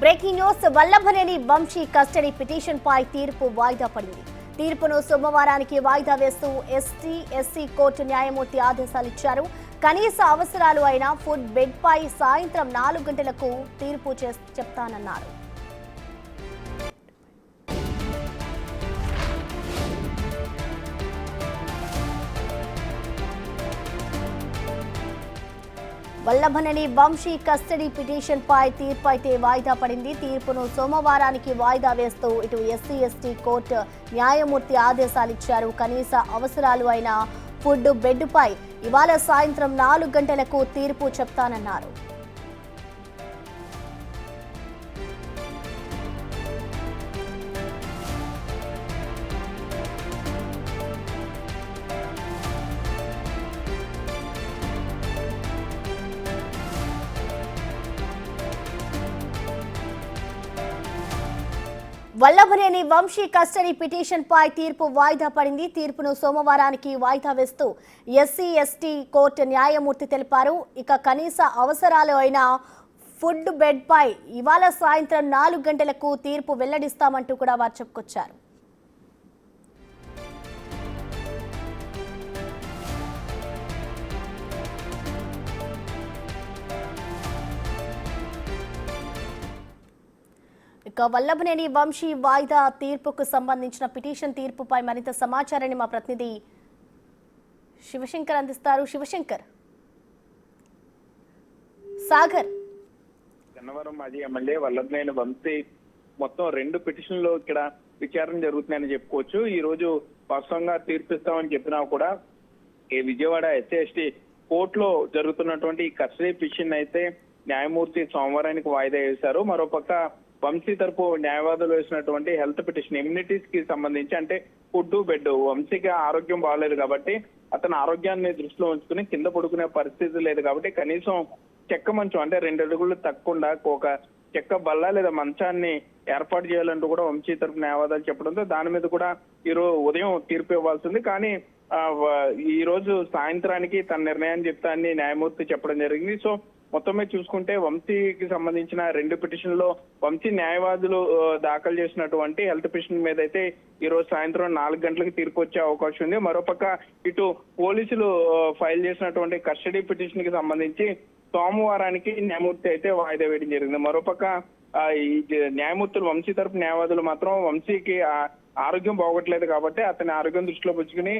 Breaking news Vallabhaneni Vamsi custody petition పై తీర్పు వాయిదా పడింది. తీర్పును సోమవారానికి వాయిదా వేస్తూ ఎస్సీ కోర్టు న్యాయమూర్తి ఆదేశాలిచ్చారు. కనీస అవసరాలు అయిన ఫుడ్ బెడ్ పై సాయంత్రం 4 గంటలకు తీర్పు చెప్తానన్నారు. వల్లభనేని వంశీ కస్టడీ పిటిషన్ పై తీర్పు అయితే వాయిదా పడింది. తీర్పును సోమవారానికి వాయిదా వేస్తూ ఇటు ఎస్సీ కోర్టు న్యాయమూర్తి ఆదేశాలిచ్చారు. కనీస అవసరాలు అయిన ఫుడ్ బెడ్ పై ఇవాళ సాయంత్రం 4 గంటలకు తీర్పు చెప్తానన్నారు. వల్లభనేని వంశీ కస్టడీ పిటిషన్ పై తీర్పు వాయిదా పడింది. తీర్పును సోమవారానికి వాయిదా వేస్తూ ఎస్సీ కోర్టు న్యాయమూర్తి తెలిపారు. ఇక కనీస అవసరాలు అయిన ఫుడ్ బెడ్ పై ఇవాళ సాయంత్రం 4 గంటలకు తీర్పు వెల్లడిస్తామంటూ కూడా వారు చెప్పుకొచ్చారు. ఇక వల్లభనేని వంశీ వాయిదా తీర్పుకు సంబంధించిన పిటిషన్ తీర్పుపై మరింత సమాచారాన్ని మా ప్రతినిధి శివశంకర్ అందిస్తారు. శివశంకర్, సాగర్. గన్నవరం మాజీ ఎమ్మెల్యే వల్లభనేని వంశీ మొత్తం 2 పిటిషన్లు ఇక్కడ విచారణ జరుగుతున్నాయని చెప్పుకోవచ్చు. ఈ రోజు వాస్తవంగా తీర్పిస్తామని చెప్పినా కూడా ఈ విజయవాడ ఎస్సీ కోర్టులో జరుగుతున్నటువంటి ఈ కస్టడీ పిటిషన్ అయితే న్యాయమూర్తి సోమవారానికి వాయిదా వేశారు. మరోపక్క వంశీ తరపు న్యాయవాదులు వేసినటువంటి హెల్త్ పిటిషన్ ఇమ్యూనిటీస్ కి సంబంధించి, అంటే ఫుడ్ బెడ్, వంశీకి ఆరోగ్యం బాగలేదు కాబట్టి అతని ఆరోగ్యాన్ని దృష్టిలో ఉంచుకుని కింద పడుకునే పరిస్థితి లేదు కాబట్టి కనీసం చెక్క మంచం, అంటే 2 అడుగులు తక్కకుండా ఒక చెక్క బల్ల లేదా మంచాన్ని ఏర్పాటు చేయాలంటూ కూడా వంశీ తరపు న్యాయవాదాలు చెప్పడంతో దాని మీద కూడా ఈరోజు ఉదయం తీర్పు ఇవ్వాల్సింది. కానీ ఈ రోజు సాయంత్రానికి తన నిర్ణయాన్ని చెప్తా అని న్యాయమూర్తి చెప్పడం జరిగింది. సో మొత్తం మీద చూసుకుంటే వంశీకి సంబంధించిన 2 పిటిషన్లో వంశీ న్యాయవాదులు దాఖలు చేసినటువంటి హెల్త్ పిటిషన్ మీద అయితే ఈ రోజు సాయంత్రం 4 గంటలకు తీర్పు వచ్చే అవకాశం ఉంది. మరోపక్క ఇటు పోలీసులు ఫైల్ చేసినటువంటి కస్టడీ పిటిషన్ కి సంబంధించి సోమవారానికి న్యాయమూర్తి అయితే వాయిదా వేయడం జరిగింది. మరోపక్క ఈ న్యాయమూర్తులు వంశీ తరపు న్యాయవాదులు మాత్రం వంశీకి ఆరోగ్యం బాగోట్లేదు కాబట్టి అతని ఆరోగ్యం దృష్టిలో పెంచుకుని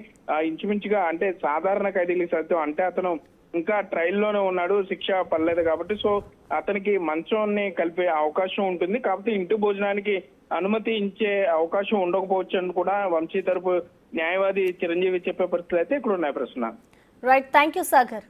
ఇంచుమించుగా, అంటే సాధారణ ఖైదీలకు సైతం, అంటే అతను ఇంకా ట్రయల్లోనే ఉన్నాడు, శిక్ష పడలేదు కాబట్టి సో అతనికి మంచాన్ని కలిపే అవకాశం ఉంటుంది. కాకపోతే ఇంటి భోజనానికి అనుమతి ఇచ్చే అవకాశం ఉండకపోవచ్చు అని కూడా వంశీ తరపు న్యాయవాది చిరంజీవి చెప్పే పరిస్థితులు అయితే ఇక్కడ ఉన్నాయి. ప్రశ్న రైట్, థ్యాంక్ యూ సాగర్.